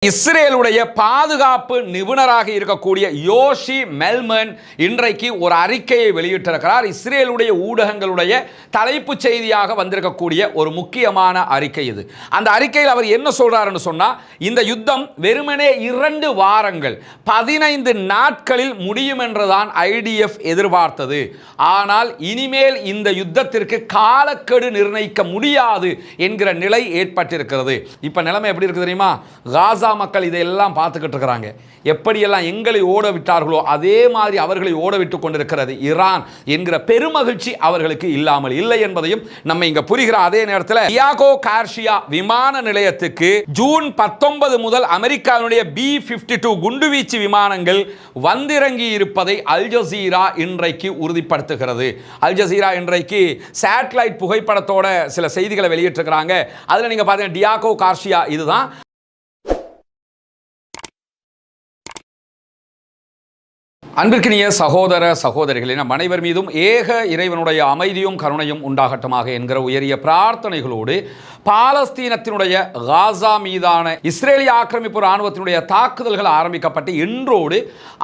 இஸ்ரேலுடைய பாதுகாப்பு நிபுணராக இருக்கக்கூடிய யோஷி மெல்மன் இன்றைக்கு ஒரு அறிக்கையை வெளியிட்டிருக்கிறார். இஸ்ரேலுடைய ஊடகங்களுடைய தலைப்புச் செய்தியாக வந்திருக்கக்கூடிய ஒரு முக்கியமான அறிக்கை இது. அந்த அறிக்கையில் அவர் என்ன சொல்றாருன்னு சொன்னா, இந்த யுத்தம் வெறுமனே 2 வாரங்கள் 15 நாட்களில் முடியும் என்றுதான் IDF எதிர்பார்த்தது. ஆனால் இனிமேல் இந்த யுத்தத்திற்கு காலக்கெடு நிர்ணயிக்க முடியாது என்கிற நிலை ஏற்பட்டிருக்கிறது. இப்ப நிலைமை எப்படி இருக்கு தெரியுமா? காசா மக்கள் இதையெல்லாம் பார்த்துக்கிட்டு இருக்கிறாங்க. எப்படியெல்லாம் எங்களை ஓட விட்டார்களோ அதே மாதிரி அவர்களை ஓட விட்டுக் கொண்டிருக்கிறது ஈரான் என்கிற பெருமகிழ்ச்சி அவர்களுக்கு இல்லாமல் இல்லை என்பதையும் நம்ம இங்க புரிகிற அதே நேரத்தில் டியாகோ கார்ஷியா விமான நிலையத்துக்கு ஜூன் 19 முதல் அமெரிக்காவினுடைய B-52 குண்டுவீச்சு விமானங்கள் வந்திறங்கி இருப்பதை அல் ஜசீரா இன்றைக்கு உறுதிப்படுத்துகிறது. அல் ஜசீரா இன்றைக்கு சேட்டலைட் புகைப்படத்தோட சில செய்திகளை வெளியிட்டிருக்கிறாங்க. அதுல நீங்க பாத்தீங்கன்னா டியாகோ கார்ஷியா இதுதான். அன்பிற்கினிய சகோதர சகோதரிகளே, நம் அனைவர் மீதும் ஏக இறைவனுடைய அமைதியும் கருணையும் உண்டாகட்டுமாக என்கிற உயரிய பிரார்த்தனைகளோடு பாலஸ்தீனத்தினுடைய காசா மீதான இஸ்ரேலிய ஆக்கிரமிப்பு இராணுவத்தினுடைய தாக்குதல்கள் ஆரம்பிக்கப்பட்டு இன்றோடு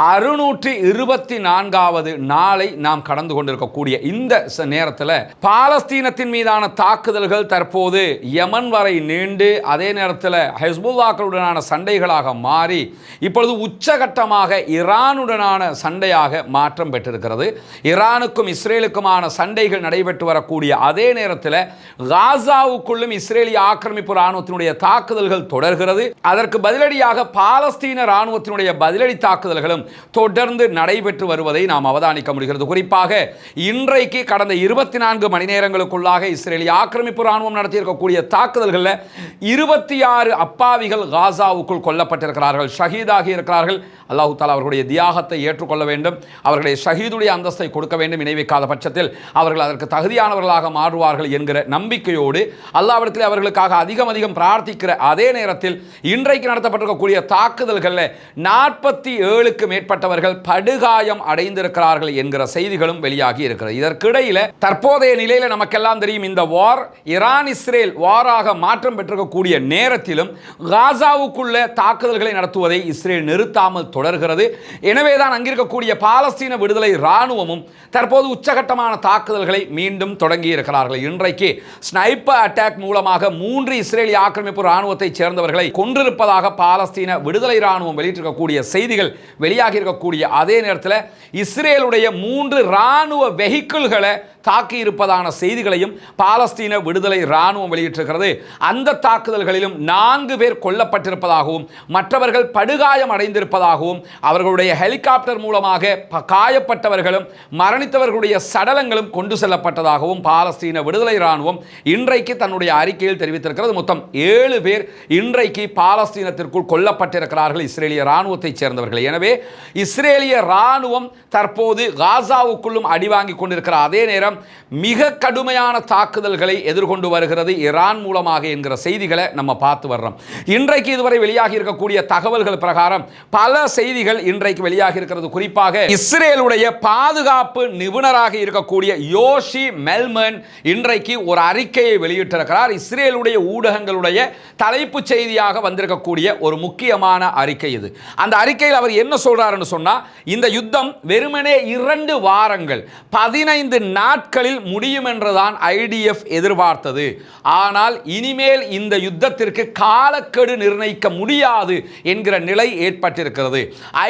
624வது நாளை நாம் கடந்து கொண்டிருக்கக்கூடிய இந்த நேரத்தில் பாலஸ்தீனத்தின் மீதான தாக்குதல்கள் தற்போது யமன் வரை நீண்டு அதே நேரத்தில் ஹெஸ்புல்லாக்களுடனான சண்டைகளாக மாறி இப்பொழுது உச்சகட்டமாக ஈரானுடனான சண்டையாக மாற்றம் பெற்றிருக்கிறது. ஈரானுக்கும் இஸ்ரேலுக்குமான சண்டைகள் நடைபெற்று வரக்கூடிய அதே நேரத்தில் காசாவுக்குள்ளும் இஸ்ரேலிய ஆக்கிரமிப்பு இராணுவத்தினுடைய தாக்குதல்கள் தொடர்கிறது. அதற்கு பதிலடியாக பாலஸ்தீன இராணுவத்தினுடைய பதிலடி தாக்குதல்களும் தொடர்ந்து நடைபெற்று வருவதை நாம் அவதானிக்க முடிகிறது. குறிப்பாக இன்றைக்கு கடந்த 24 மணி நேரங்களுக்குள்ளாக இஸ்ரேலிய ஆக்கிரமிப்பு இராணுவம் நடத்தியிருக்கக்கூடிய தாக்குதல்களில் 26 அப்பாவிகள் காசாவுக்குள் கொல்லப்பட்டிருக்கிறார்கள், ஷஹீதாகி இருக்கிறார்கள். அல்லாஹ் தஆலா அவர்களுடைய தியாகத்தை ஏற்றுக்கொள்ள வேண்டும், அவர்களுடைய ஷஹீதுடைய அந்தஸ்தை கொடுக்க வேண்டும். இணை வைக்காத பட்சத்தில் அவர்கள் அதற்கு தகுதியானவர்களாக மாறுவார்கள் என்கிற நம்பிக்கையோடு அல்லாஹ்விடத்தில் அவர்களுக்காக அதிகம் பிரார்த்திக்கிற அதே நேரத்தில் இன்றைக்கு நடத்தப்பட்டிருக்கக்கூடிய தாக்குதல்களில் 47க்கு மேற்பட்டவர்கள் படுகாயம் அடைந்திருக்கிறார்கள் என்கிற செய்திகளும் வெளியாகி இருக்கிறது. இதற்கிடையில் தற்போதைய நிலையில் நமக்கெல்லாம் தெரியும், இந்த வார் ஈரான் இஸ்ரேல் வாராக மாற்றம் பெற்றிருக்கக்கூடிய நேரத்திலும் காசாவுக்குள்ள தாக்குதல்களை நடத்துவதை இஸ்ரேல் நிறுத்தாமல் தொடர்கிறது. எனவேதான் அங்கிருக்கக்கூடிய பாலஸ்தீன விடுதலை இராணுவமும் தற்போது உச்சகட்டமான தாக்குதல்களை மீண்டும் தொடங்கி இருக்கிறார்கள். இன்றைக்கு ஸ்னைப்பர் அட்டாக் மூலமாக 3 இஸ்ரேலிய ஆக்கிரமிப்பு இராணுவத்தைச் சேர்ந்தவர்களை கொன்றிருப்பதாக பாலஸ்தீன விடுதலை இராணுவம் வெளியிட்டிருக்கக்கூடிய செய்திகள் வெளியாகி இருக்கக்கூடிய அதே நேரத்தில் இஸ்ரேலுடைய 3 இராணுவ வெஹிக்கிள்களை தாக்கி இருப்பதான செய்திகளையும் பாலஸ்தீன விடுதலை இராணுவம் வெளியிட்டிருக்கிறது. அந்த தாக்குதல்களிலும் 4 பேர் கொல்லப்பட்டிருப்பதாகவும் மற்றவர்கள் படுகாயம் அடைந்திருப்பதாகவும் அவர்களுடைய ஹெலிகாப்டர் மூலமாக காயப்பட்டவர்களும் மரணித்தவர்களுடைய சடலங்களும் கொண்டு செல்லப்பட்டதாகவும் பாலஸ்தீன விடுதலை இராணுவம் இன்றைக்கு தன்னுடைய அறிக்கையில் தெரிவித்திருக்கிறது. மொத்தம் 7 பேர் இன்றைக்கு பாலஸ்தீனத்திற்குள் கொல்லப்பட்டிருக்கிறார்கள் இஸ்ரேலிய இராணுவத்தைச் சேர்ந்தவர்கள். எனவே இஸ்ரேலிய இராணுவம் தற்போது காசாவுக்குள்ளும் அடிவாங்கி கொண்டிருக்கிற அதே நேரம் மிக கடுமையான தாக்குதல்களை எதிர்கொண்டு வருகிறது ஈரான் மூலமாக என்கிற செய்திகளை நம்ம பார்த்து வர்றோம். இன்றைக்கு இதுவரை வெளியாகி இருக்கக்கூடிய தகவல்கள் பிரகாரம் பல செய்திகள் இன்றைக்கு வெளியாகி இருக்கிறது. குறிப்பாக இஸ்ரேலுடைய பாதுகாப்பு நிபுணராக இருக்கக்கூடிய யோஷி மெல்மன் இன்றைக்கு ஒரு அறிக்கையை வெளியிட்டிருக்கிறார். இஸ்ரேலுடைய ஊடகங்களுடைய தலைப்புச் செய்தியாக வந்திருக்கக்கூடிய ஒரு முக்கியமான அறிக்கை இது. அந்த அறிக்கையில் அவர் என்ன சொல்றாருன்னு சொன்னா, இந்த யுத்தம் வெறுமனே 2 வாரங்கள் 15 நாட்களில் முடியும் என்றுதான் IDF எதிர்பார்த்தது. ஆனால் இனிமேல் இந்த யுத்தத்திற்கு காலக்கெடு நிர்ணயிக்க முடியாது என்கிற நிலை ஏற்பட்டிருக்கிறது.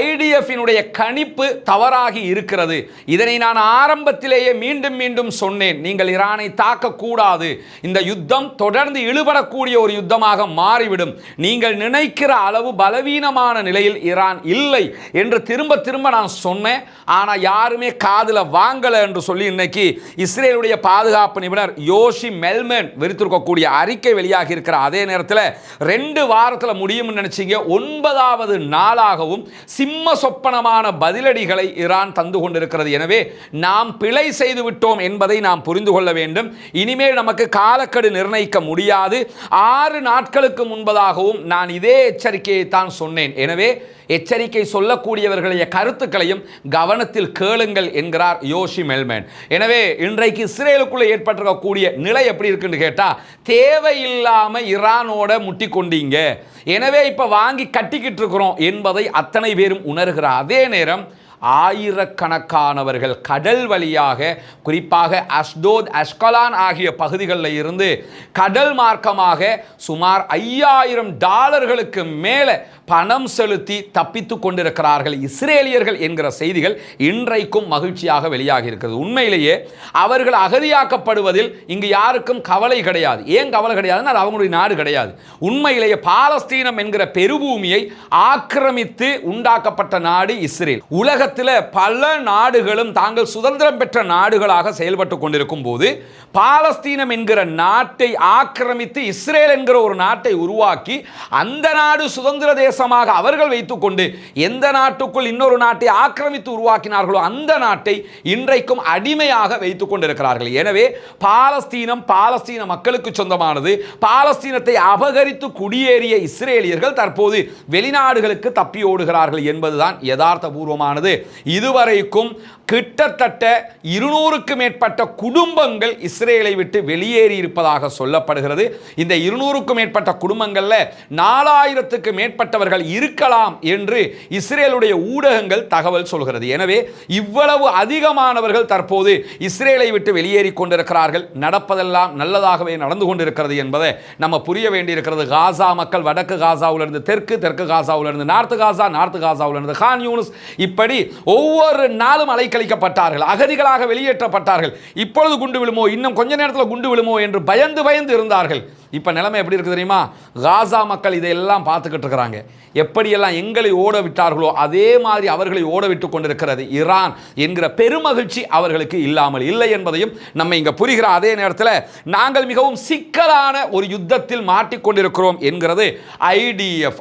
IDF-இனுடைய கணிப்பு தவறாகி இருக்கிறது. இதனை நான் ஆரம்பத்திலேயே மீண்டும் சொன்னேன். நீங்கள் ஈரானை தாக்கக்கூடாது, இந்த யுத்தம் தொடர்ந்து இழுபடக்கூடிய ஒரு யுத்தமாக மாறிவிடும், நீங்கள் நினைக்கிற அளவு பலவீனமான நிலையில் ஈரான் இல்லை என்று திரும்ப நான் சொன்னேன். ஆனால் யாருமே காதுல வாங்கல என்று சொல்லி இன்னைக்கு இஸ்ரேலுடைய பாதுகாப்பு நிபுணர் யோஷி மெல்மன் விரித்திருக்கக்கூடிய அறிக்கை வெளியாகி இருக்கிற அதே நேரத்தில் 2 வாரத்தில் முடியும் நினைச்சீங்க, 9வது நாளாகவும் சிம்ம சொப்பனமான பதிலடிகளை ஈரான் தந்து கொண்டிருக்கிறது. எனவே நாம் பிழை செய்து விட்டோம் என்பதை நாம் புரிந்து கொள்ள வேண்டும். இனிமேல் நமக்கு காலக்கெடு நிர்ணயிக்க முடியாது. 6 நாட்களுக்கு முன்பதாகவும் நான் இதே எச்சரிக்கையை தான் சொன்னேன். எனவே எச்சரிக்கை சொல்லக்கூடியவர்களுடைய கருத்துக்களையும் கவனத்தில் கேளுங்கள் என்கிறார் யோஷி மெல்மேன். எனவே இன்றைக்கு இஸ்ரேலுக்குள்ள ஏற்பட்டிருக்கக்கூடிய நிலை எப்படி இருக்குன்னு கேட்டா, தேவையில்லாம ஈரானோட முட்டி கொண்டீங்க, எனவே இப்ப வாங்கி கட்டிக்கிட்டு இருக்கிறோம் என்பதை அத்தனை பேரும் உணர்கிறார். அதே நேரம் ஆயிரக்கணக்கானவர்கள் கடல் வழியாக, குறிப்பாக அஸ்டோத், அஷ்கலான் ஆகிய பகுதிகளில் இருந்து கடல் மார்க்கமாக சுமார் $5000 மேலே பணம் செலுத்தி தப்பித்து கொண்டிருக்கிறார்கள் இஸ்ரேலியர்கள் என்கிற செய்திகள் இன்றைக்கும் மகிழ்ச்சியாக வெளியாகி இருக்கிறது. உண்மையிலேயே அவர்கள் அகதியாக்கப்படுவதில் இங்கு யாருக்கும் கவலை கிடையாது. ஏன் கவலை கிடையாதுன்னா, அது அவங்களுடைய நாடு கிடையாது. உண்மையிலேயே பாலஸ்தீனம் என்கிற பெருபூமியை ஆக்கிரமித்து உண்டாக்கப்பட்ட நாடு இஸ்ரேல். உலகத்தில் பல நாடுகளும் தாங்கள் சுதந்திரம் பெற்ற நாடுகளாக செயல்பட்டு கொண்டிருக்கும் போது பாலஸ்தீனம் என்கிற நாட்டை ஆக்கிரமித்து இஸ்ரேல் என்கிற ஒரு நாட்டை உருவாக்கி அந்த நாடு சுதந்திர தேசமாக அவர்கள் வைத்துக் கொண்டு எந்த நாட்டுக்குள் இன்னொரு நாட்டை ஆக்கிரமித்து உருவாக்கினார்களோ அந்த நாட்டை இன்றைக்கும் அடிமையாக வைத்துக் கொண்டிருக்கிறார்கள். எனவே பாலஸ்தீனம் பாலஸ்தீன மக்களுக்கு சொந்தமானது. பாலஸ்தீனத்தை அபகரித்து குடியேறிய இஸ்ரேலியர்கள் தற்போது வெளிநாடுகளுக்கு தப்பி ஓடுகிறார்கள் என்பதுதான் யதார்த்த பூர்வமானது. இதுவரைக்கும் கிட்டத்தட்ட 200க்கும் மேற்பட்ட குடும்பங்கள் இஸ்ரேலை விட்டு வெளியேறி இருப்பதாக சொல்லப்படுகிறது. இந்த 200க்கும் மேற்பட்ட குடும்பங்களில் 4000க்கு மேற்பட்டவர்கள் இருக்கலாம் என்று இஸ்ரேலுடைய ஊடகங்கள் தகவல் சொல்கிறது. எனவே இவ்வளவு அதிகமானவர்கள் தற்போது இஸ்ரேலை விட்டு வெளியேறி கொண்டிருக்கிறார்கள். நடப்பதெல்லாம் நல்லதாகவே நடந்து கொண்டிருக்கிறது என்பதை நம்ம புரிய வேண்டியிருக்கிறது. காசா மக்கள் வடக்கு காசாவிலிருந்து தெற்கு, தெற்கு காசாவிலிருந்து நார்த்து காசா, நார்த்து காசாவிலிருந்து கான் யூனிஸ், இப்படி ஒவ்வொரு நாளும் அலைக்கழிக்கப்பட்டார்கள், அகதிகளாக வெளியேற்றப்பட்டார்கள். இப்பொழுது குண்டு விழுமோ, இன்னும் கொஞ்ச நேரத்தில் குண்டு விழுமோ என்று பயந்து பயந்து இருந்தார்கள். இப்போ நிலைமை எப்படி இருக்குது தெரியுமா? காசா மக்கள் இதையெல்லாம் பார்த்துக்கிட்டு இருக்கிறாங்க. எப்படியெல்லாம் எங்களை ஓட விட்டார்களோ அதே மாதிரி அவர்களை ஓட விட்டு கொண்டிருக்கிறது ஈரான் என்கிற பெருமகிழ்ச்சி அவர்களுக்கு இல்லாமல் இல்லை என்பதையும் நம்ம இங்கே புரிகிற. அதே நேரத்தில் நாங்கள் மிகவும் சிக்கலான ஒரு யுத்தத்தில் மாட்டிக்கொண்டிருக்கிறோம் என்கிறது ஐடிஎஃப்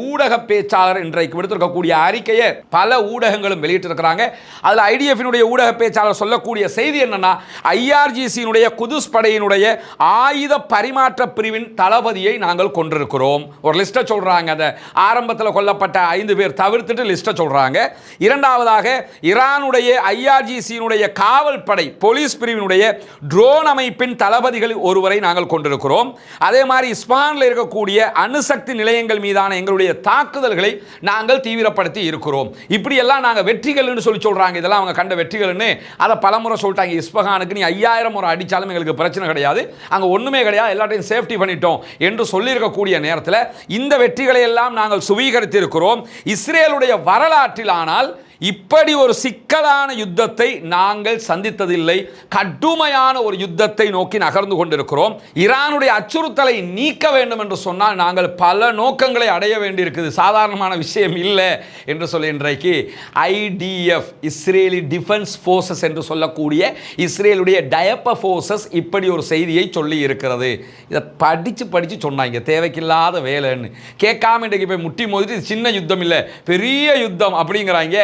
ஊடக பேச்சாளர் இன்றைக்கு விடுத்திருக்கக்கூடிய அறிக்கையை பல ஊடகங்களும் வெளியிட்டிருக்கிறாங்க. அதில் ஐடிஎஃப் ஊடக பேச்சாளர் சொல்லக்கூடிய செய்தி என்னன்னா, ஐஆர்ஜிசியினுடைய குதுஸ் படையினுடைய ஆயுத பரிமாற்ற பிரிவின் தளபதியை நாங்கள் கொண்டிருக்கிறோம். ஒரு லிஸ்ட்டை சொல்றாங்க. அந்த ஆரம்பத்தில் கொல்லப்பட்ட 5 பேர் தவிர்த்துட்டு லிஸ்ட்டை சொல்றாங்க. இரண்டாவதாக ஈரானுடைய ஐஆர்ஜிசியினுடைய காவல் படை போலீஸ் பிரிவினுடைய ட்ரோன் அமைப்பின் தளபதிகள் ஒருவரை நாங்கள் கொண்டிருக்கிறோம். அதே மாதிரி இஸ்பானில் இருக்கக்கூடிய அணுசக்தி நிலையங்கள் மீதான எங்களுடைய தாக்குதல்களை நாங்கள் தீவிரப்படுத்தி இருக்கிறோம். இப்படியெல்லாம் நாங்கள் வெற்றிகள்னு சொல்லி சொல்றாங்க. இதெல்லாம் அவங்க கண்ட வெற்றிகள்னு அதை பலமுறை சொல்லிட்டாங்க. இஸ்பஹானுக்கு நீ 5000 முறை அடித்தாலும் எங்களுக்கு பிரச்சனை கிடையாது, அங்கே ஒன்றுமே கிடையாது, எல்லாத்தையும் சேஃப்டி பண்ணிட்டோம் என்று சொல்லியிருக்கக்கூடிய நேரத்தில் இந்த வெற்றிகளை எல்லாம் நாங்கள் சுவீகரித்திருக்கிறோம். இஸ்ரேலுடைய வரலாற்றில் ஆனால் இப்படி ஒரு சிக்கலான யுத்தத்தை நாங்கள் சந்தித்ததில்லை. கடுமையான ஒரு யுத்தத்தை நோக்கி நகர்ந்து கொண்டிருக்கிறோம். ஈரானுடைய அச்சுறுத்தலை நீக்க வேண்டும் என்று சொன்னால் நாங்கள் பல நோக்கங்களை அடைய வேண்டியிருக்குது, சாதாரணமான விஷயம் இல்லை என்று சொல்லி இன்றைக்கு ஐடிஎஃப் இஸ்ரேலி டிஃபென்ஸ் ஃபோர்ஸஸ் என்று சொல்லக்கூடிய இஸ்ரேலுடைய டயப்ப ஃபோர்ஸஸ் இப்படி ஒரு செய்தியை சொல்லி இருக்கிறது. இதை படித்து சொன்னாங்க, தேவைக்கில்லாத வேலைன்னு கேட்காம இன்றைக்கு போய் முட்டி மோதிட்டு சின்ன யுத்தம் இல்லை பெரிய யுத்தம் அப்படிங்கிறாங்க.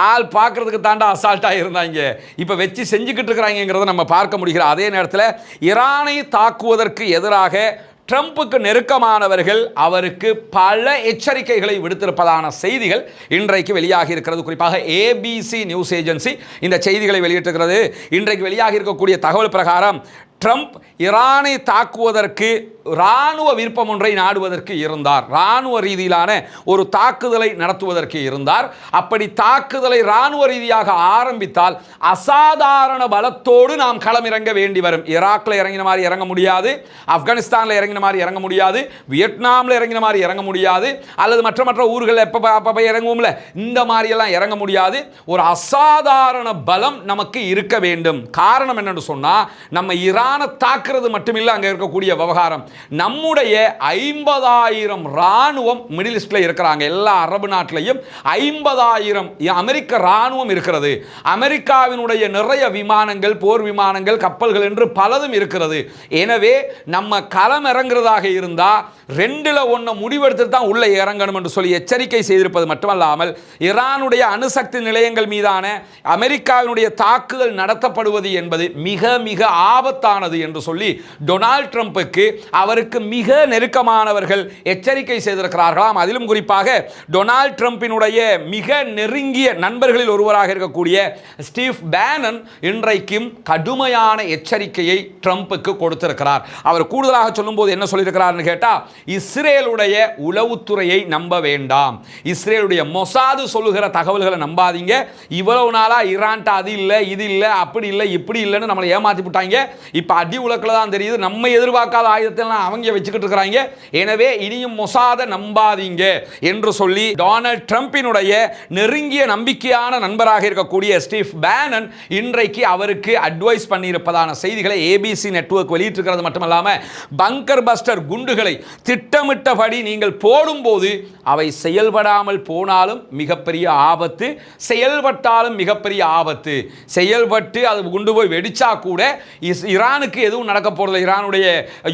ஆள் பார்க்கறதுக்கு தாண்டா அசால்ட்டாக இருந்தாங்க, இப்போ வச்சு செஞ்சுக்கிட்டு இருக்கிறாங்கிறத நம்ம பார்க்க முடிகிற. அதே நேரத்தில் ஈரானை தாக்குவதற்கு எதிராக ட்ரம்புக்கு நெருக்கமானவர்கள் அவருக்கு பல எச்சரிக்கைகளை விடுத்திருப்பதான செய்திகள் இன்றைக்கு வெளியாகி இருக்கிறது. குறிப்பாக ABC நியூஸ் ஏஜென்சி இந்த செய்திகளை வெளியிட்டிருக்கிறது. இன்றைக்கு வெளியாகி இருக்கக்கூடிய தகவல் பிரகாரம் ட்ரம்ப் ஈரானை தாக்குவதற்கு இராணுவ விருப்பம் ஒன்றை நாடுவதற்கு இருந்தார், இராணுவ ரீதியிலான ஒரு தாக்குதலை நடத்துவதற்கு இருந்தார். அப்படி தாக்குதலை இராணுவ ரீதியாக ஆரம்பித்தால் அசாதாரண பலத்தோடு நாம் களமிறங்க வேண்டி வரும். ஈராக்கில் இறங்கின மாதிரி இறங்க முடியாது, ஆப்கானிஸ்தானில் இறங்கின மாதிரி இறங்க முடியாது, வியட்நாமில் இறங்கின மாதிரி இறங்க முடியாது, அல்லது மற்ற ஊர்களில் எப்போ இறங்குவோம்ல இந்த மாதிரியெல்லாம் இறங்க முடியாது. ஒரு அசாதாரண பலம் நமக்கு இருக்க வேண்டும். காரணம் என்னன்னு சொன்னால், நம்ம ஈரானை தாக்குறது மட்டுமில்லை அங்கே இருக்கக்கூடிய விவகாரம், நம்முடைய 50,000 ராணுவம் மிடில் ஈஸ்டில் இருக்கிறாங்க. எல்லா அரபு நாட்டிலையும் 50,000 அமெரிக்க ராணுவம் இருக்கிறது. அமெரிக்காவினுடைய நிறைய விமானங்கள், போர் விமானங்கள், கப்பல்கள் என்று பலதும் இருக்கிறது. எனவே நம்ம களம் இறங்குறதாக இருந்தால் 2ல் 1 முடிவெடுத்து தான் உள்ள இறங்கணும் என்று சொல்லி எச்சரிக்கை செய்திருப்பது மட்டுமல்லாமல், ஈரானுடைய அணுசக்தி நிலையங்கள் மீதான அமெரிக்காவினுடைய தாக்குதல் நடத்தப்படுவது என்பது மிக மிக ஆபத்தான தவறானது என்று சொல்லி டொனால்ட் ட்ரம்புக்கு அவருக்கு மிக நெருக்கமானவர்கள் எச்சரிக்கை செய்திருக்கிறார்களாம். அதிலும் குறிப்பாக டொனால்ட் ட்ரம்பினுடைய மிக நெருங்கிய நண்பர்களில் ஒருவராக இருக்கக்கூடிய ஸ்டீவ் பேனன் இன்றைக்கும் கடுமையான எச்சரிக்கையை ட்ரம்புக்கு கொடுத்திருக்கிறார். அவர் கூடுதலாக சொல்லும்போது என்ன சொல்லியிருக்கிறார்னு கேட்டா, இஸ்ரேலுடைய உளவுத்துறையை நம்ப வேண்டாம், இஸ்ரேலுடைய மொசாது சொல்லுகிற தகவல்களை நம்பாதீங்க. இவ்வளவு நாளா ஈரான் அது இல்லை, இது இல்லை, அப்படி இல்லை, இப்படி இல்லைன்னு நம்மளை ஏமாத்தி விட்டாங்க. இப்ப அடி உலக்கில் தான் தெரியுது நம்ம எதிர்பார்க்காத ஆயுதத்தை அவங்க வச்சுக்கிட்டு இருக்கிறாங்க. எனவே இனியும் மொசாத நம்பாதீங்க என்று சொல்லி டொனால்ட் ட்ரம்பினுடைய நெருங்கிய நம்பிக்கையான நண்பராக இருக்கக்கூடிய ஸ்டீவ் பேனன் இன்றைக்கு அவருக்கு அட்வைஸ் பண்ணியிருப்பதான செய்திகளை ஏபிசி நெட்வொர்க் வெளியிட்டிருக்கிறது. மட்டுமல்லாம பங்கர் பஸ்டர் குண்டுகளை திட்டமிட்டபடி நீங்கள் போடும்போது அவை செயல்படாமல் போனாலும் மிகப்பெரிய ஆபத்து, செயல்பட்டாலும் மிகப்பெரிய ஆபத்து. செயல்பட்டு அது குண்டு போய் வெடிச்சா கூட ஈரானுக்கு எதுவும் நடக்க போறது. ஈரானுடைய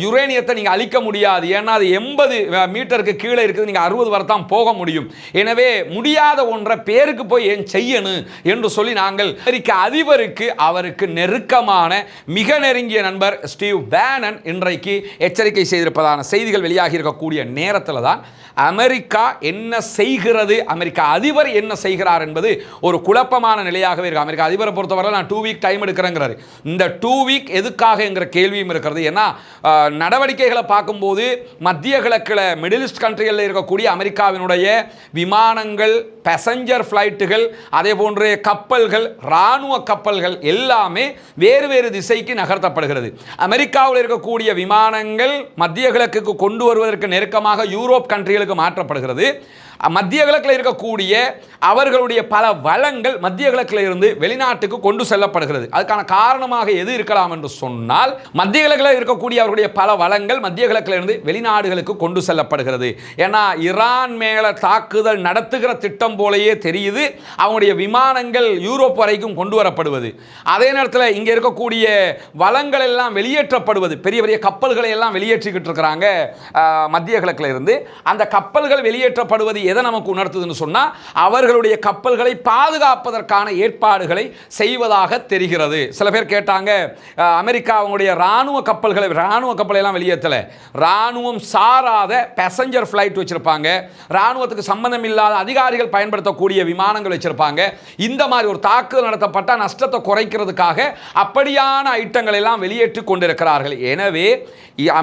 யுரேனியத்தை நீங்க அழிக்க முடியாது. ஏன்னா அது 80 மீட்டருக்கு கீழே இருக்குது, நீங்க 60 வரை தான் போக முடியும். எனவே முடியாத ஒன்றை பேருக்கு போய் ஏன் செய்யணும் என்று சொல்லி நாங்கள் அமெரிக்க அதிபருக்கு அவருக்கு நெருக்கமான மிக நெருங்கிய நண்பர் ஸ்டீவ் பேனன் இன்றைக்கு எச்சரிக்கை செய்திருப்பதான செய்திகள் வெளியாகி இருக்கக்கூடிய நேரத்தில் தான் அமெரிக்கா என்ன செய்கிறது, அமெரிக்க அதிபர் என்ன செய்கிறார் என்பது ஒரு குழப்பமான நிலையாகவே இருக்கு. அமெரிக்க அதிபரை பொறுத்தவரை நான் 2 வீக் டைம் எடுக்கிறேங்கிறாரு. இந்த 2 வீக் எதுக்காக என்கிற கேள்வியும் இருக்கிறது. ஏன்னா நடவடிக்கைகளை பார்க்கும்போது மத்திய கிழக்கில் மிடில் ஈஸ்ட் கண்ட்ரிகளில் இருக்கக்கூடிய அமெரிக்காவினுடைய விமானங்கள், பேசஞ்சர் ஃப்ளைட்டுகள், அதே போன்ற கப்பல்கள், இராணுவ கப்பல்கள் எல்லாமே வேறு வேறு திசைக்கு நகர்த்தப்படுகிறது. அமெரிக்காவில் இருக்கக்கூடிய விமானங்கள் மத்திய கிழக்குக்கு கொண்டு வருவதற்கு நெருக்கமாக யூரோப் கண்ட்ரிகளுக்கு மாற்றப்படுகிறது. மத்திய கிழக்கில் இருக்கக்கூடிய அவர்களுடைய பல வளங்கள் மத்திய கிழக்கில் இருந்து வெளிநாட்டுக்கு கொண்டு செல்லப்படுகிறது. அதுக்கான காரணமாக எது இருக்கலாம் என்று சொன்னால், மத்திய கிழக்கில் இருக்கக்கூடிய அவர்களுடைய பல வளங்கள் மத்திய கிழக்கில் இருந்து வெளிநாடுகளுக்கு கொண்டு செல்லப்படுகிறது. ஏன்னா ஈரான் மேல தாக்குதல் நடத்துகிற திட்டம் போலயே தெரியுது அவங்களுடைய விமானங்கள் யூரோப் வரைக்கும் கொண்டு வரப்படுவது. அதே நேரத்தில் இங்கே இருக்கக்கூடிய வளங்கள் எல்லாம் வெளியேற்றப்படுவது, பெரிய பெரிய கப்பல்களை எல்லாம் வெளியேற்றிக்கிட்டு இருக்கிறாங்க மத்திய கிழக்கில் இருந்து. அந்த கப்பல்கள் வெளியேற்றப்படுவது எதை நமக்கு உணர்த்துதுன்னு சொன்னா, அவர்களுடைய கப்பல்களை பாதுகாப்பதற்கான ஏற்பாடுகளை செய்வதாக தெரிகிறது. சில பேர் கேட்டாங்க, அமெரிக்கா அவங்களுடைய ராணுவ கப்பல்களை எல்லாம் வெளியேற்றல, ராணுவம் சாராத பேசஞ்சர் ஃபிளைட் வச்சிருப்பாங்க, ராணுவத்துக்கு சம்பந்தம் இல்லாத அதிகாரிகள் பயன்படுத்தக்கூடிய விமானங்கள் வச்சிருப்பாங்க. இந்த மாதிரி ஒரு தாக்குதல் நடத்தப்பட்ட நஷ்டத்தை குறைக்கிறதுக்காக அப்படியான ஐட்டங்கள் எல்லாம் வெளியேற்றி கொண்டிருக்கிறார்கள். எனவே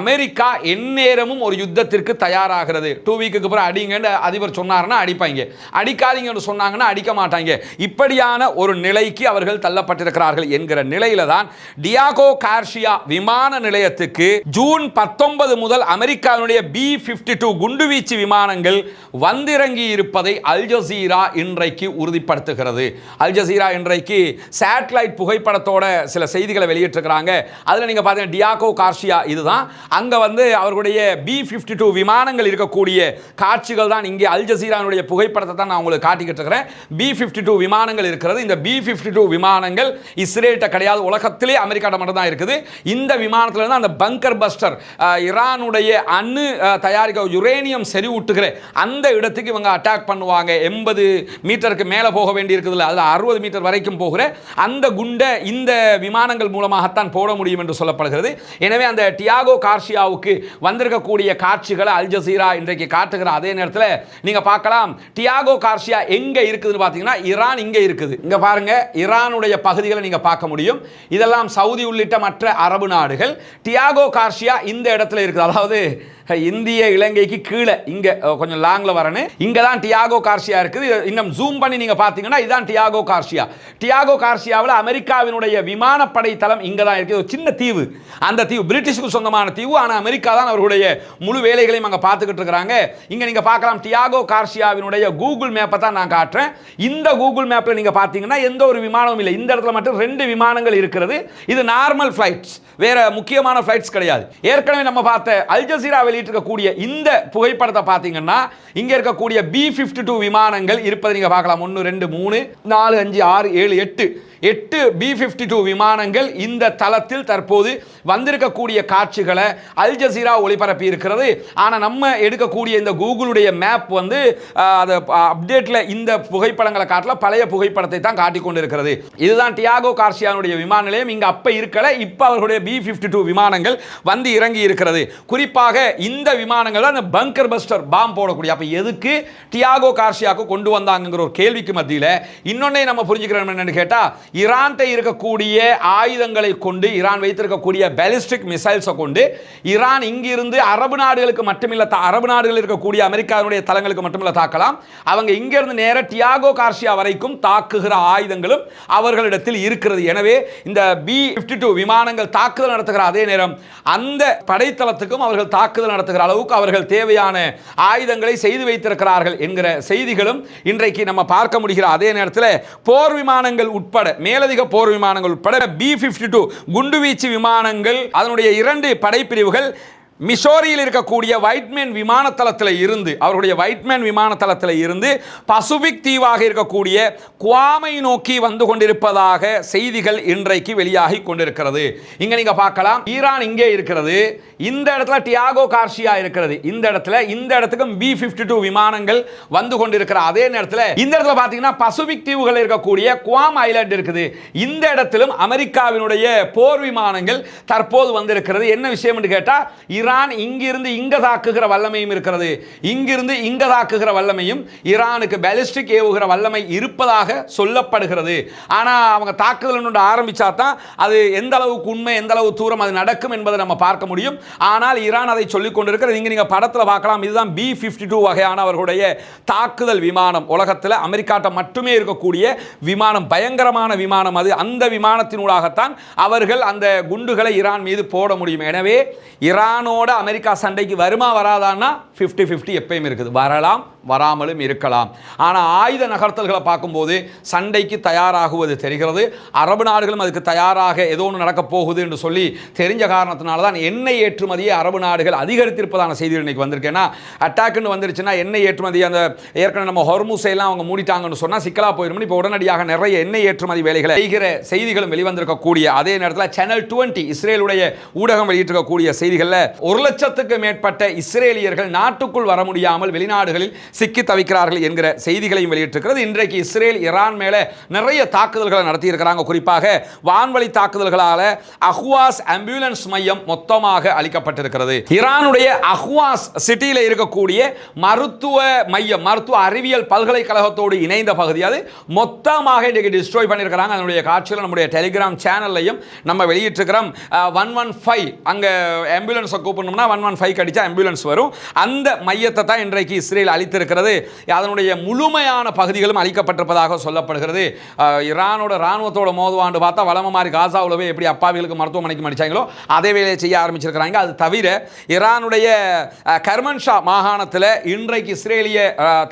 அமெரிக்கா எந்நேரமும் ஒரு யுத்தத்திற்கு தயாராகிறது. 2 வீக்குக்கு அப்புறம் அடிங்கன்னு அதிபர் சொன்னார்னா அடிப்பாங்க, அடிக்காதீங்கன்னு சொன்னாங்கன்னா அடிக்க மாட்டாங்க. இப்படியான ஒரு நிலைக்கு அவர்கள் தள்ளப்பட்டிருக்கிறார்கள் என்கிற நிலையில தான் டியாகோ கார்ஷியா விமான நிலையத்துக்கு ஜூன் 19 முதல் அமெரிக்காவினுடைய B-52 குண்டுவீச்சு விமானங்கள் வந்திறங்கி இருப்பதை அல் ஜசீரா இன்றைக்கு உறுதிப்படுத்துகிறது. அல் ஜசீரா இன்றைக்கு சேட்டலைட் புகைப்படத்தோட சில செய்திகளை வெளியிட்டிருக்கிறாங்க. அதுல நீங்க பாத்தீங்கன்னா டியாகோ கார்ஷியா இதுதான். அங்க அவர்களுடைய B-52 விமானங்கள் இருக்கக்கூடிய காட்சிகள் தான் இங்கே அல் ஜசீராவுடைய புகைப்படத்தை தான் நான் உங்களுக்கு காட்டிக்கிட்டு இருக்கிறேன். B-52 விமானங்கள் இருக்கிறது. இந்த B-52 விமானங்கள் இஸ்ரேல்கிட்ட கிடையாது, உலகத்திலே அமெரிக்காட்ட மட்டும் தான் இருக்குது. இந்த விமானத்தில் இருந்து அந்த பங்கர் பஸ்டர், ஈரானுடைய அணு தயாரிக்க யுரேனியம் செறிவூட்டுகிற அந்த இடத்துக்கு இவங்க அட்டாக் பண்ணுவாங்க. 80 மீட்டருக்கு மேலே போக வேண்டி இருக்குதுல்ல, அதில் 60 மீட்டர் வரைக்கும் போகிற அந்த குண்டை இந்த விமானங்கள் மூலமாகத்தான் போட முடியும் என்று சொல்லப்படுகிறது. எனவே அந்த டியாகோ கார்ஷியாவுக்கு வந்திருக்கக்கூடிய காட்சிகளை அல் ஜசீரா இன்றைக்கு காட்டுகிற அதே நேரத்தில் நீங்க பார்க்கலாம், டியாகோ கார்ஷியா எங்க இருக்குதுன்னு பார்த்தீங்கன்னா ஈரான் இங்க இருக்குது. இங்க பாருங்க, ஈரானுடைய பகுதிகளை நீங்க பார்க்க முடியும். இதெல்லாம் சவுதி உள்ளிட்ட மற்ற அரபு நாடுகள். டியாகோ கார்ஷியா இந்த இடத்துல இருக்குது. அதாவது இந்திய இலங்கைக்கு கீழே இங்க கொஞ்சம் லாங்ல வரணும். இங்க தான் டியாகோ கார்ஷியா இருக்குது. இன்னும் ஜூம் பண்ணி நீங்க பாத்தீங்கன்னா இதுதான் டியாகோ கார்ஷியா. டியாகோ கார்ஷியாவில் அமெரிக்காவினுடைய விமானப்படை தளம் இங்க தான் இருக்குது. ஒரு சின்ன தீவு. அந்த தீவு பிரிட்டிஷுக்கு சொந்தமான தீவு. ஆனால் அமெரிக்கா தான் அவர்களுடைய முழு வேலைகளையும் அங்கே பார்த்துக்கிட்டு இருக்கிறாங்க. இங்க நீங்க பார்க்கலாம் டியாகோ கார்ஷியாவினுடைய கூகுள் மேப்பை தான் நான் காட்டுறேன். இந்த கூகுள் மேப்ல நீங்க பாத்தீங்கன்னா எந்த ஒரு விமானமும் இல்லை. இந்த இடத்துல மட்டும் 2 விமானங்கள் இருக்கிறது. இது நார்மல் ஃபிளைட்ஸ், வேற முக்கியமான ஃபிளைட்ஸ் கிடையாது. ஏற்கனவே நம்ம பார்த்த அல் ஜசீரா வெளியிட்டிருக்கக்கூடிய இந்த புகைப்படத்தை பார்த்தீங்கன்னா இங்க இருக்கக்கூடிய B-52 விமானங்கள் இருப்பதை நீங்க பார்க்கலாம். 1 2 3 4 5 6 7 8 8 B-52 விமானங்கள் இந்த தளத்தில் தற்போது வந்திருக்கக்கூடிய காட்சிகளை அல் ஜசீரா ஒளிபரப்பி இருக்கிறது. ஆனால் நம்ம எடுக்கக்கூடிய இந்த கூகுளுடைய மேப் வந்து அப்டேட்ல இந்த புகைப்படங்களை காட்டல, பழைய புகைப்படத்தை தான் காட்டிக் கொண்டிருக்கிறது. இதுதான் டியாகோ கார்சியானுடைய விமான நிலையம். இங்க அப்ப இருக்கல, இப்ப அவர்களுடைய B-52 விமானங்கள் வந்து இறங்கி இருக்கிறது. குறிப்பாக இந்த விமானங்கள் தான் பங்கர் பஸ்டர் பாம் போடக்கூடிய. அப்ப எதுக்கு டியாகோ கார்சியாக்கு கொண்டு வந்தாங்கிற ஒரு கேள்விக்கு மத்தியில் இன்னொன்னே நம்ம புரிஞ்சுக்கிறோம் என்னன்னு கேட்டா, ஈரான் இருக்கக்கூடிய ஆயுதங்களை கொண்டு, ஈரான் வைத்திருக்கக்கூடிய பாலிஸ்டிக் மிசைல்ஸை கொண்டு ஈரான் இங்கிருந்து அரபு நாடுகளுக்கு மட்டுமில்ல, அரபு நாடுகளில் இருக்கக்கூடிய அமெரிக்காவுடைய தளங்களுக்கு மட்டுமில்ல தாக்கலாம், அவங்க இங்கிருந்து நேர டியாகோ கார்சியா வரைக்கும் தாக்குகிற ஆயுதங்களும் அவர்களிடத்தில் இருக்கிறது. எனவே இந்த B-52 விமானங்கள் தாக்குதல் நடத்துகிற அதே நேரம் அந்த படைத்தளத்துக்கும் அவர்கள் தாக்குதல் நடத்துகிற அளவுக்கு அவர்கள் தேவையான ஆயுதங்களை செய்து வைத்திருக்கிறார்கள் என்கிற செய்திகளும் இன்றைக்கு நம்ம பார்க்க முடிகிற அதே நேரத்தில் போர் விமானங்கள் உட்பட, மேலதிக போர் விமானங்கள் உட்பட B-52 குண்டுவீச்சு விமானங்கள் அதனுடைய 2 படைப்பிரிவுகள் மிசோரியில் இருக்கக்கூடிய வைட்மேன் விமானத்தளத்தில் இருந்து, அவருடைய வைட்மேன் விமானத்தளத்தில் இருந்து பசிபிக் தீவாக இருக்கக்கூடிய குவாமை நோக்கி வந்து கொண்டிருப்பதாக செய்திகள் இன்றைக்கு வெளியாகி கொண்டிருக்கிறது. இங்க நீங்க பார்க்கலாம், ஈரான் இங்கே இருக்கிறது, இந்த இடத்துல டியாகோ கார்சியா இருக்கிறது, இந்த இடத்துக்கும் B-52 விமானங்கள் வந்து கொண்டிருக்கிற அதே நேரத்தில் இந்த இடத்துல பார்த்தீங்கன்னா பசிபிக் தீவுகள் இருக்கக்கூடிய குவாம் ஐலாண்ட் இருக்குது. இந்த இடத்திலும் அமெரிக்காவினுடைய போர் விமானங்கள் தற்போது வந்திருக்கிறது. என்ன விஷயம் என்று கேட்டா, ஈரான் இங்கிருந்து இங்க தாக்குகிற வல்லமையும் இருக்கிறது, இங்கிருந்து இங்க தாக்குகிற வல்லமையும், ஈரானுக்கு பாலிஸ்டிக் ஏவுகிற வல்லமை இருப்பதாக சொல்லப்படுகிறது. ஆனா அவங்க தாக்குதல் ஆரம்பிச்சா தான் அது எந்த அளவுக்கு உண்மை, எந்த அளவு தூரம் அது நடக்கும் என்பதை நம்ம பார்க்க முடியும். ஆனால் ஈரான் அதை சொல்லிக் கொண்டிருக்கிறது. இங்க நீங்க படத்தில் பார்க்கலாம், இதுதான் B-52 வகையான அவர்களுடைய தாக்குதல் விமானம். உலகத்தில் அமெரிக்காட்ட மட்டுமே இருக்கக்கூடிய விமானம், பயங்கரமான விமானம் அது. அந்த விமானத்தினூடாகத்தான் அவர்கள் அந்த குண்டுகளை ஈரான் மீது போட முடியும். எனவே ஈரானோட அமெரிக்கா சண்டைக்கு வருமா வராதான்னா 50-50 எப்பயும் இருக்குது, வரலாம் வராமலும் இருக்கலாம். ஆனால் ஆயுத நகர்த்தல்களை பார்க்கும்போது சண்டைக்கு தயாராகுவது தெரிகிறது. அரபு நாடுகளும் அதுக்கு தயாராக ஏதோ ஒன்று நடக்கப் போகுது என்று சொல்லி தெரிஞ்ச காரணத்தினால தான் எண்ணெய் ஏற்றுமதியை அரபு நாடுகள் அதிகரித்திருப்பதான செய்திகள் இன்னைக்கு வந்திருக்கேன்னா, அட்டாக்குன்னு வந்துருச்சுன்னா எண்ணெய் ஏற்றுமதி, அந்த ஏற்கனவே நம்ம ஹொர்முஸையெல்லாம் அவங்க மூடிட்டாங்கன்னு சொன்னால் சிக்கலா போயிடும். இப்போ உடனடியாக நிறைய எண்ணெய் ஏற்றுமதி வேலைகளை செய்கிற செய்திகளும் வெளிவந்திருக்கக்கூடிய அதே நேரத்தில் சேனல் 20 இஸ்ரேலுடைய ஊடகம் வெளியிட்டிருக்கக்கூடிய செய்திகளில் 1,00,000க்கு மேற்பட்ட இஸ்ரேலியர்கள் நாட்டுக்குள் வர முடியாமல் வெளிநாடுகளில் சிக்கி தவிக்கிறார்கள் என்கிற செய்திகளையும் வெளியிட்டிருக்கிறது. இன்றைக்கு இஸ்ரேல் ஈரான் மேலே நிறைய தாக்குதல்களை நடத்தி இருக்கிறாங்க. குறிப்பாக வான்வழி தாக்குதல்களால் அஹ்வாஸ் ஆம்புலன்ஸ் மையம் மொத்தமாக அளிக்கப்பட்டிருக்கிறது. ஈரானுடைய அஹ்வாஸ் சிட்டியில் இருக்கக்கூடிய மருத்துவ மையம், மருத்துவ அறிவியல் பல்கலைக்கழகத்தோடு இணைந்த பகுதி, அது மொத்தமாக இன்றைக்கு டிஸ்ட்ராய் பண்ணியிருக்கிறாங்க. அதனுடைய காட்சியில் நம்முடைய டெலிகிராம் சேனல்லையும் நம்ம வெளியிட்டிருக்கிறோம். 115 அங்கே ஆம்புலன்ஸை கூப்பிடணும்னா 115 அடிச்சா ஆம்புலன்ஸ் வரும். அந்த மையத்தை தான் இன்றைக்கு இஸ்ரேல் அளித்திருக்கிறது. அதனுடைய முழுமையான பகுதிகளும் அளிக்கப்பட்டிருப்பதாக சொல்லப்படுகிறது. ஈரானோட ராணுவத்தோட மோதுவாண்டு பார்த்தா வளம மாதிரி காசாவுலவே எப்படி அப்பாவிகளுக்கு மருத்துவமனைக்கு மடிச்சாங்களோ அதே வேலையை செய்ய ஆரம்பிச்சிருக்கிறாங்க. அது தவிர ஈரானுடைய கர்மன்ஷா மாகாணத்தில் இன்றைக்கு இஸ்ரேலிய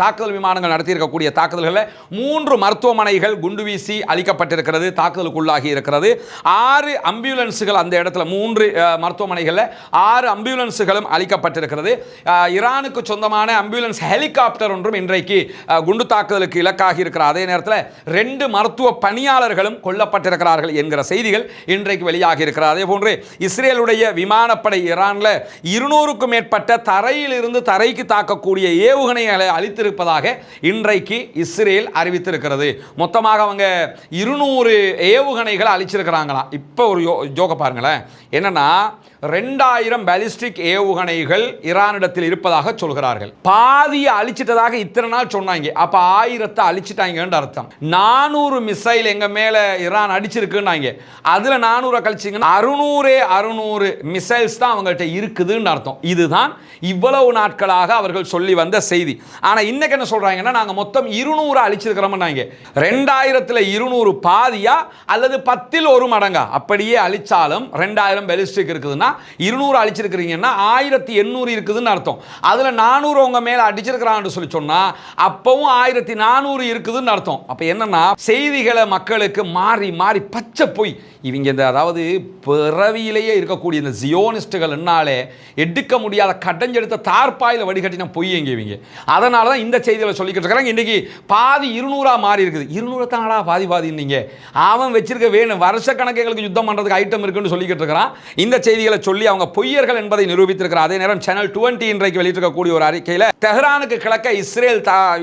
தாக்குதல் விமானங்கள் நடத்தியிருக்கக்கூடிய தாக்குதல்களில் 3 மருத்துவமனைகள் குண்டு வீசி அளிக்கப்பட்டிருக்கிறது, தாக்குதலுக்குள்ளாகி இருக்கிறது. 6 அம்புலன்ஸுகள் அந்த இடத்துல, 3 மருத்துவமனைகளில் 6 அம்புலன்ஸுகளும் அளிக்கப்பட்டிருக்கிறது. ஈரானுக்கு சொந்தமான அம்புலன்ஸ் ஹெலிகாப்டர் ஒன்றும் இன்றைக்கு குண்டு தாக்குதலுக்கு இலக்காகி இருக்கிற அதே நேரத்தில் 2 மருத்துவ பணியாளர்களும் கொல்லப்பட்டிருக்கிறார்கள் என்கிற செய்திகள் இன்றைக்கு வெளியாகி இருக்கிறது. அதே போன்று இஸ்ரேலுடைய விமானப்படை ஈரானில் 200க்கும் மேற்பட்ட தரையிலிருந்து தரைக்கு தாக்கக்கூடிய ஏவுகணைகளை அளித்திருப்பதாக இன்றைக்கு இஸ்ரேல் அறிவித்திருக்கிறது. மொத்தமாக அவங்க 200 ஏவுகணைகளை அளிச்சிருக்கிறாங்களாம். இப்போ ஒரு ஜோக்க பாருங்களேன், என்னன்னா 2000 பாலிஸ்டிக் ஏவுகணைகள் ஈரானிடத்தில் இருப்பதாக சொல்கிறார்கள். பாதியை அழிச்சிட்டதாக இத்தனை நாள் சொன்னாங்க. அப்ப 1000 அழிச்சிட்டாங்கன்னு அர்த்தம். 400 மிசைல் எங்க மேல ஈரான் அடிச்சிருக்குன்னாங்க. அதுல 400 கழிச்சிங்கன்னா 600 மிசைல்ஸ் தான் அவங்கள்ட்ட இருக்குதுன்னு அர்த்தம். இதுதான் இவ்வளவு நாட்களாக அவர்கள் சொல்லி வந்த செய்தி. ஆனா இன்னைக்கு என்ன சொல்றாங்கன்னா, நாங்க மொத்தம் 200 அழிச்சிருக்கிறோம்னாங்க. 2000ல் 200 பாதியா அல்லது 10ல் 1 மடங்கா அப்படியே அழிச்சாலும் 2000 பாலிஸ்டிக் இருக்குதுன்னா 200 அழிச்சிருக்கிறீங்கன்னா 1800 இருக்குதுன்னு அர்த்தம். அதுல 400 உங்க மேல அடிச்சிருக்கிறான்னு சொல்லி சொன்னா அப்பவும் 1400 இருக்குதுன்னு அர்த்தம். அப்ப என்னன்னா செய்திகளை மக்களுக்கு மாறி மாறி பச்சை போய் இவங்க இந்த அதாவது பிறவியிலேயே இருக்கக்கூடிய இந்த ஜியோனிஸ்டுகள் என்னாலே எடுக்க முடியாத கடைஞ்செடுத்த தார்பாயில் வடிகட்டின பொய் எங்க இவங்க. அதனால தான் இந்த செய்திகளை சொல்லிக்கிட்டு இருக்கிறாங்க. இன்னைக்கு பாதி 200 மாறி இருக்குது. 200 தானடா பாதி நீங்க அவன் வச்சிருக்க வேணும் வருஷ கணக்குகளுக்கு யுத்தம் பண்றதுக்கு ஐட்டம் இருக்குன்னு சொல்லிக்கிட்டு இருக்கிறான். இந்த செய்திகளை சொல்லி அவங்க பொய்யர்கள் என்பதை நிரூபித்திருக்கிறார். அதே நேரம் சேனல் 20 இன்றைக்கு வெளியிட்டிருக்கக்கூடிய ஒரு அறிக்கையில் தெஹ்ரானுக்கு கிழக்க இஸ்ரேல்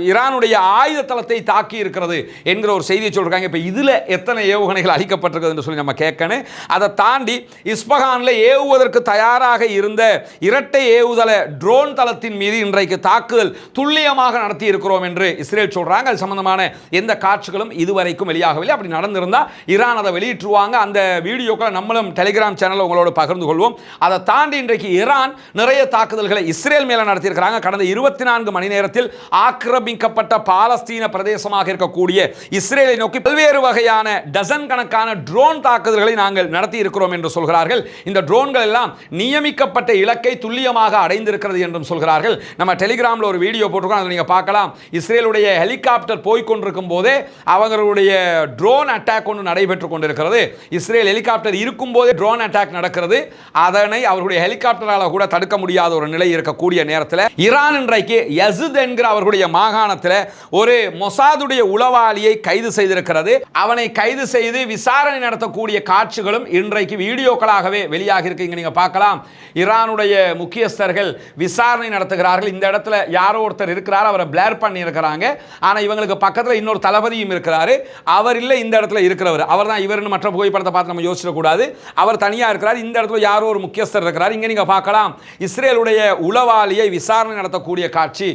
ஈரானுடைய ஆயுத தளத்தை தாக்கி இருக்கிறது என்கிற ஒரு செய்தியை சொல்றாங்க. இப்ப இதுல எத்தனை ஏவுகணைகள் அளிக்கப்பட்டிருக்கிறது என்று சொல்லி நம்ம கேட்கணும். அதை தாண்டி இஸ்பஹானில் ஏவுவதற்கு தயாராக இருந்த இரட்டை ஏவுதள ட்ரோன் தளத்தின் மீது இன்றைக்கு தாக்குதல் துல்லியமாக நடத்தி இருக்கிறோம் என்று இஸ்ரேல் சொல்றாங்க. அது சம்பந்தமான எந்த காட்சிகளும் இதுவரைக்கும் வெளியாகவில்லை. அப்படி நடந்திருந்தா ஈரான் அதை வெளியிட்டுருவாங்க. அந்த வீடியோக்களை நம்மளும் டெலிகிராம் சேனல் உங்களோட பகிர்ந்து கொள்வோம். அதை தாண்டி இன்றைக்கு ஈரான் நிறைய தாக்குதல்களை இஸ்ரேல் மேல நடத்தியிருக்கிறாங்க. கடந்த 24 மணி நேரத்தில் ஆக்கிரமிக்கப்பட்ட பாலஸ்தீன பிரதேசமாக இருக்கக்கூடிய இஸ்ரேலை நோக்கி பல்வேறு வகையான டசன் கணக்கான ட்ரோன் தாக்குதல்களை நாங்கள் நடத்தி இருக்கிறோம் என்று சொல்கிறார்கள். இந்த ட்ரோன்கள் எல்லாம் நியமிக்கப்பட்ட இலக்கை துல்லியமாக அடைந்திருக்கிறது என்றும் சொல்கிறார்கள். நம்ம டெலிகிராமில் ஒரு வீடியோ போட்டிருக்கோம், அதை நீங்க பார்க்கலாம். இஸ்ரேலுடைய ஹெலிகாப்டர் போய்கொண்டிருக்கும் போதே அவர்களுடைய ட்ரோன் அட்டாக் ஒன்று நடைபெற்றுக் கொண்டிருக்கிறது. இஸ்ரேல் ஹெலிகாப்டர் இருக்கும் போதே ட்ரோன் அட்டாக் நடக்கிறது. அதனை அவர்களுடைய ஹெலிகாப்டரால் கூட தடுக்க முடியாத ஒரு நிலை இருக்கக்கூடிய நேரத்தில் ஈரான் இன்றைக்கு யஸித் என்கிற அவர்களுடைய மாகாணத்தில் ஒரு மொசாதுடைய உளவாளியை கைது செய்திருக்கிறது. அவனை கைது செய்து விசாரணை நடத்தக்கூடிய காட்சிகளும் இன்றைக்கு வீடியோக்களாகவே வெளியாகி இருக்கு. நீங்க பார்க்கலாம். ஈரானுடைய முக்கியஸ்தர்கள் விசாரணை நடத்துகிறார்கள். இந்த இடத்துல யாரோ ஒருத்தர் இருக்கிறார், அவரை பிளேர் பண்ணி இருக்கிறாங்க. ஆனா இவங்களுக்கு பக்கத்தில் இன்னொரு தளபதியும் இருக்கிறாரு. அவர் இல்லை, இந்த இடத்துல இருக்கிறவர் அவர் தான் இவர்னு மற்ற புகைப்படத்தை பார்த்து நம்ம யோசிக்க கூடாது. அவர் தனியா இருக்கிறார். இந்த இடத்துல யாரோ ஒரு முக்கியஸ்தர் இருக்கிறார். இங்க நீங்க பார்க்கலாம். இஸ்ரேலுடைய உளவாளியை விசாரணை நடத்தக்கூடிய காட்சி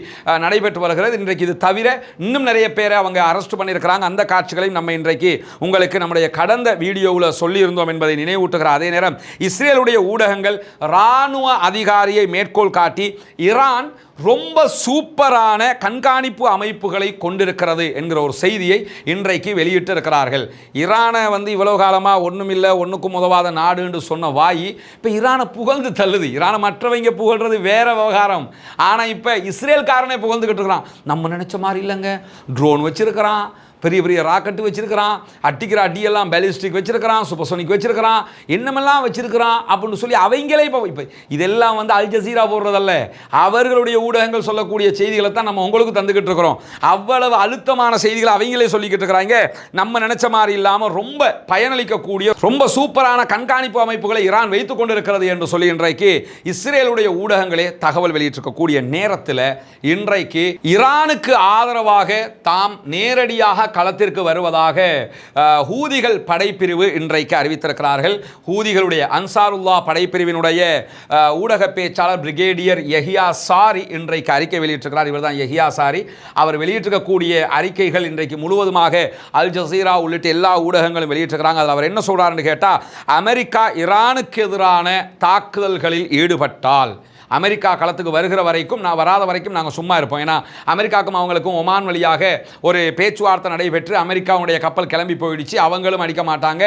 நடைபெற்று வருகிறது. இன்றைக்கு இது தவிர இன்னும் நிறைய பேரை அவங்க அரெஸ்ட் பண்ணியிருக்கிறாங்க. அந்த காட்சிகளையும் நம்ம இன்றைக்கு உங்களுக்கு நம்முடைய கடந்த வீடியோவில் சொல்லி இருந்தோம் என்பதை நினைவூட்டுகிற அதே நேரம் இஸ்ரேலுடைய ஊடகங்கள் ராணுவ அதிகாரியை மேற்கோள் காட்டி ஈரான் ரொம்ப சூப்பரான கண்காணிப்பு அமைப்புகளை கொண்டிருக்கிறது என்கிற ஒரு செய்தியை இன்றைக்கு வெளியிட்டு இருக்கிறார்கள். ஈரானை இவ்வளவு காலமாக ஒன்றும் இல்லை, ஒன்றுக்கும் உதவாத நாடு என்று சொன்ன வாயி இப்போ ஈரானை புகழ்ந்து தள்ளுது. ஈரானை மற்றவங்க புகழ்றது வேற விவகாரம். ஆனால் இப்போ இஸ்ரேல்காரனை புகழ்ந்துக்கிட்டு இருக்கிறான். நம்ம நினைச்ச மாதிரி இல்லைங்க, ட்ரோன் வச்சிருக்கிறான், பெரிய பெரிய ராக்கெட்டு வச்சிருக்கிறான், அட்டிக்கிற அடியெல்லாம் பேலிஸ்டிக் வச்சிருக்கிறான், சூப்பர்சோனிக் வச்சிருக்கிறான், என்னமெல்லாம் வச்சிருக்கிறான் அப்படின்னு சொல்லி அவங்களே இப்போ இதெல்லாம் அல் ஜசீரா போடுறதல்ல, அவர்களுடைய ஊடகங்கள் சொல்லக்கூடிய செய்திகளை தான் நம்ம உங்களுக்கு தந்துக்கிட்டு இருக்கிறோம். அவ்வளவு அழுத்தமான செய்திகளை அவங்களே சொல்லிக்கிட்டு இருக்கிறாங்க. நம்ம நினைச்ச மாதிரி இல்லாமல் ரொம்ப பயனளிக்கக்கூடிய ரொம்ப சூப்பரான கண்காணிப்பு அமைப்புகளை ஈரான் வைத்துக் கொண்டிருக்கிறது என்று சொல்லி இன்றைக்கு இஸ்ரேலுடைய ஊடகங்களே தகவல் வெளியிட்டிருக்கக்கூடிய நேரத்தில் இன்றைக்கு ஈரானுக்கு ஆதரவாக தாம் நேரடியாக களத்திற்கு வருவதாக ஹூதிகள் படைப்பிரிவு இன்றைக்கு அறிவித்திருக்கிறார்கள். ஹூதிகளுடைய அன்சாருல்லா படைப்பிரிவினுடைய ஊடக பேச்சாளர் பிரிகேடியர் யஹியா சாரி இன்றைக்கு அறிக்கை வெளியிட்டிருக்கிறார். இவர் தான் யஹியா சாரி. அவர் வெளியிட்டிருக்கக்கூடிய அறிக்கைகள் இன்றைக்கு முழுவதுமாக அல் ஜசீரா உள்ளிட்ட எல்லா ஊடகங்களும் வெளியிட்டிருக்கிறாங்க. அதில் அவர் என்ன சொல்றாருன்னு கேட்டால், அமெரிக்கா ஈரானுக்கு எதிரான தாக்குதல்களில் ஈடுபட்டால் அமெரிக்கா களத்துக்கு வருகிற வரைக்கும் வராத வரைக்கும் நாங்கள் சும்மா இருப்போம். ஏன்னா அமெரிக்காவுக்கும் அவங்களுக்கும் ஒமான் வழியாக ஒரு பேச்சுவார்த்தை நடைபெற்று அமெரிக்காவுடைய கப்பல் கிளம்பி போயிடுச்சு. அவங்களும் அடிக்க மாட்டாங்க.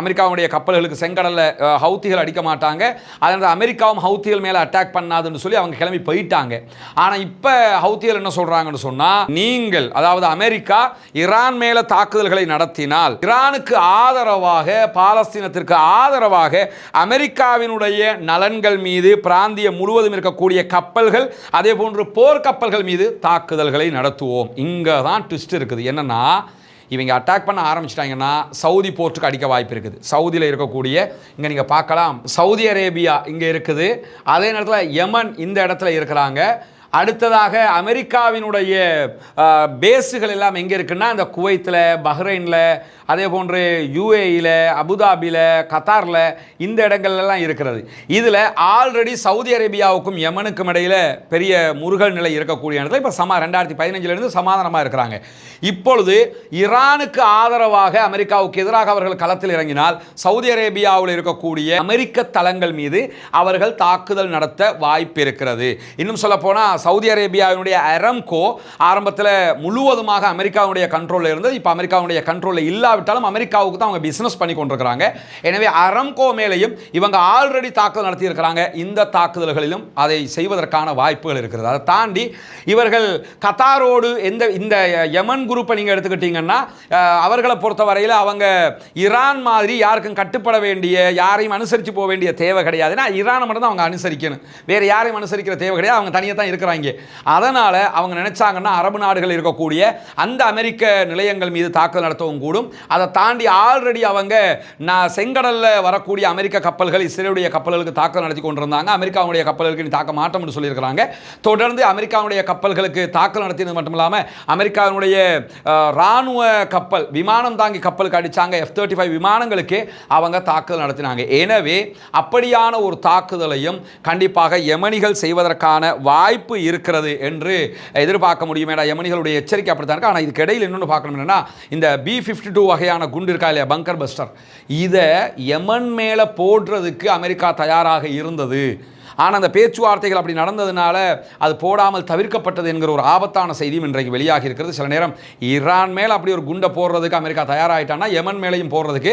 அமெரிக்காவுடைய கப்பல்களுக்கு செங்கடலில் ஹவுத்திகள் அடிக்க மாட்டாங்க. அதனால் அமெரிக்காவும் ஹவுத்திகள் மேலே அட்டாக் பண்ணாதுன்னு சொல்லி அவங்க கிளம்பி போயிட்டாங்க. ஆனால் இப்போ ஹவுத்திகள் என்ன சொல்கிறாங்கன்னு சொன்னால், நீங்கள் அதாவது அமெரிக்கா ஈரான் மேலே தாக்குதல்களை நடத்தினால் ஈரானுக்கு ஆதரவாக பாலஸ்தீனத்திற்கு ஆதரவாக அமெரிக்காவினுடைய நலன்கள் மீது பிராந்திய முழுவதும் இருக்கக்கூடிய கப்பல்கள் அதே போன்று போர்க்கப்பல்கள் மீது தாக்குதல்களை நடத்துவோம். இங்கே தான் ட்விஸ்ட் இருக்குது. என்னன்னா இவங்க அட்டாக் பண்ண ஆரம்பிச்சிட்டாங்கன்னா சவுதி போர்ட்டுக்கு அடிக்க வாய்ப்பு இருக்குது. சவுதியில் இருக்கக்கூடிய இங்கே நீங்கள் பார்க்கலாம், சவுதி அரேபியா இங்கே இருக்குது. அதே நேரத்தில் யமன் இந்த இடத்துல இருக்கிறாங்க. அடுத்ததாக அமெரிக்காவினுடைய பேஸுகள் எல்லாம் எங்கே இருக்குன்னா இந்த குவைத்தில், பஹ்ரைனில், அதே போன்று யுஏஇயில், அபுதாபியில், கத்தாரில் இந்த இடங்கள்லாம் இருக்கிறது. இதில் ஆல்ரெடி சவுதி அரேபியாவுக்கும் யமனுக்கும் இடையில் பெரிய முருகல் நிலை இருக்கக்கூடிய இடத்துல இப்போ 2015 சமாதானமாக இருக்கிறாங்க. இப்பொழுது ஈரானுக்கு ஆதரவாக அமெரிக்காவுக்கு எதிராக அவர்கள் களத்தில் இறங்கினால் சவுதி அரேபியாவில் இருக்கக்கூடிய அமெரிக்க தளங்கள் மீது அவர்கள் தாக்குதல் நடத்த வாய்ப்பு இருக்கிறது. இன்னும் சொல்ல போனால் சவுதி அரேபியாவினுடைய அரம்கோ ஆரம்பத்தில் முழுவதுமாக அமெரிக்காவுடைய கண்ட்ரோலில் இருந்தது. இப்போ அமெரிக்காவுடைய கண்ட்ரோலில் இல்லாவிட்டாலும் அமெரிக்காவுக்கு தான் அவங்க பிஸ்னஸ் பண்ணி கொண்டிருக்கிறாங்க. எனவே அரம்கோ மேலேயும் இவங்க ஆல்ரெடி தாக்குதல் நடத்தியிருக்கிறாங்க. இந்த தாக்குதல்களிலும் அதை செய்வதற்கான வாய்ப்புகள் இருக்கிறது. அதை தாண்டி இவர்கள் கத்தாரோடு இந்த யமன் குரூப்பை நீங்கள் எடுத்துக்கிட்டீங்கன்னா அவர்களை பொறுத்தவரையில் அவங்க ஈரான் மாதிரி யாருக்கும் கட்டுப்பட வேண்டிய, யாரையும் அனுசரித்து போக வேண்டிய தேவை கிடையாது. ஏன்னா ஈரானை மட்டும் தான் அவங்க அனுசரிக்கணும், வேறு யாரையும் அனுசரிக்கிற தேவை கிடையாது. அவங்க தனியாக தான் இருக்கிறாங்க. அதனால் அவங்க நினைச்சாங்கன்னா அரபு நாடுகள் இருக்கக்கூடிய அந்த அமெரிக்க நிலையங்கள் மீது தாக்குதல் நடத்தவும் கூடும். அதை தாண்டி ஆல்ரெடி அவங்க செங்கடலில் வரக்கூடிய அமெரிக்க கப்பல்கள், இஸ்ரேலுடைய கப்பல்களுக்கு தாக்குதல் நடத்தி கொண்டிருந்தாங்க. அமெரிக்காவுடைய கப்பல்களுக்கு தாக்க மாட்டோம் என்று சொல்லியிருக்கிறாங்க. தொடர்ந்து அமெரிக்காவுடைய கப்பல்களுக்கு தாக்குதல் நடத்தியது மட்டும் இல்லாமல் அமெரிக்காவுடைய இராணுவ கப்பல், விமானம் தாங்கி கப்பலுக்கு அடித்தாங்க. F-35 விமானங்களுக்கு அவங்க தாக்குதல் நடத்தினாங்க. எனவே அப்படியான ஒரு தாக்குதலையும் கண்டிப்பாக யமனிகள் செய்வதற்கான வாய்ப்பு இருக்கிறது என்று எதிர்பார்க்க முடியும். யமனிகளுடைய எச்சரிக்கை அப்படித்தான் இருக்கு. ஆனால் இதுக்கு இடையில் இன்னொன்று பார்க்கணும் என்னன்னா, இந்த B-52 வகையான குண்டு இருக்கா இல்லையா, பங்கர் பஸ்டர், இதை யமன் மேலே போடுறதுக்கு அமெரிக்கா தயாராக இருந்தது. ஆனால் அந்த பேச்சுவார்த்தைகள் அப்படி நடந்ததுனால அது போடாமல் தவிர்க்கப்பட்டது என்கிற ஒரு ஆபத்தான செய்தியும் இன்றைக்கு வெளியாகி இருக்கிறது. சில நேரம் ஈரான் மேலே அப்படி ஒரு குண்டை போடுறதுக்கு அமெரிக்கா தயாராகிட்டான்னா யமன் மேலேயும் போடுறதுக்கு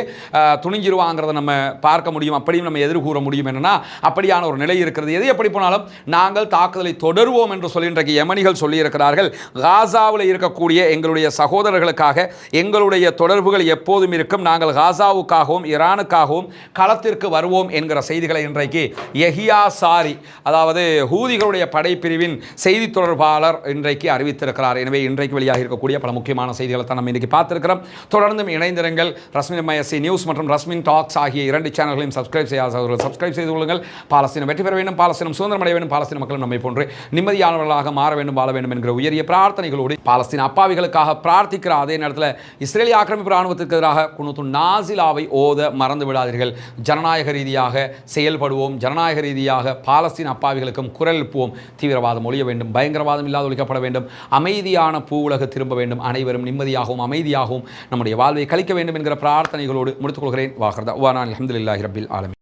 துணிஞ்சிருவாங்கிறத நம்ம பார்க்க முடியும். அப்படியும் நம்ம எதிர்கூற முடியும். என்னன்னா அப்படியான ஒரு நிலை இருக்கிறது. எது எப்படி போனாலும் நாங்கள் தாக்குதலை தொடருவோம் என்று சொல்லி இன்றைக்கு யமனிகள் சொல்லியிருக்கிறார்கள். காசாவில் இருக்கக்கூடிய எங்களுடைய சகோதரர்களுக்காக எங்களுடைய தொடர்புகள் எப்போதும் இருக்கும். நாங்கள் காசாவுக்காகவும் ஈரானுக்காகவும் களத்திற்கு வருவோம் என்கிற செய்திகளை இன்றைக்கு யஹியா அதாவது ஹூதிகளுடைய படைப்பிரிவின் செய்தி தொடர்பாளர் இன்றைக்கு அறிவித்திருக்கிறார். எனவே இன்றைக்கு வெளியாக இருக்கக்கூடிய பல முக்கியமான செய்திகளை தான் நம்ம இன்றைக்கு பார்த்திருக்கிறோம். தொடர்ந்தும் இணைந்திருங்கள். ரஸ்மின் MISC நியூஸ் மற்றும் ரஸ்மின் டாக்ஸ் ஆகிய 2 சேனல்களையும் சப்ஸ்கிரைப் செய்யாதவர்கள் சப்ஸ்கிரைப் செய்து கொள்ளுங்கள். பாலஸ்தீனம் வெற்றி பெற வேண்டும், பாலஸ்தீனம் சுதந்திரம் அடைய வேண்டும், பாலஸ்தீன மக்களும் நம்மை போன்று நிம்மதியானவர்களாக மாற வேண்டும், வாழ வேண்டும் என்கிற உயரிய பிரார்த்தனைகளோடு பாலஸ்தீன அப்பாவிகளுக்காக பிரார்த்திக்கிற அதே நேரத்தில் இஸ்ரேலிய ஆக்கிரமிப்பு ராணுவத்திற்கு எதிராக குனூத்து நாசிலாவை ஓத மறந்து விடாதீர்கள். ஜனநாயக ரீதியாக செயல்படுவோம். ஜனநாயக ரீதியாக பாலஸ்தீன அப்பாவிகளுக்கும் குரல் எழுப்புவோம். தீவிரவாதம் ஒழிய வேண்டும், பயங்கரவாதம் இல்லாத ஒழிக்கப்பட வேண்டும், அமைதியான பூவுலக திரும்ப வேண்டும், அனைவரும் நிம்மதியாகவும் அமைதியாகவும் நம்முடைய வாழ்வை கழிக்க வேண்டும் என்கிற பிரார்த்தனைகளோடு முடித்துக் கொள்கிறேன். வாஹர்தா வானா அல்ஹம்துலில்லாஹி ரப்பில் ஆலமீன்.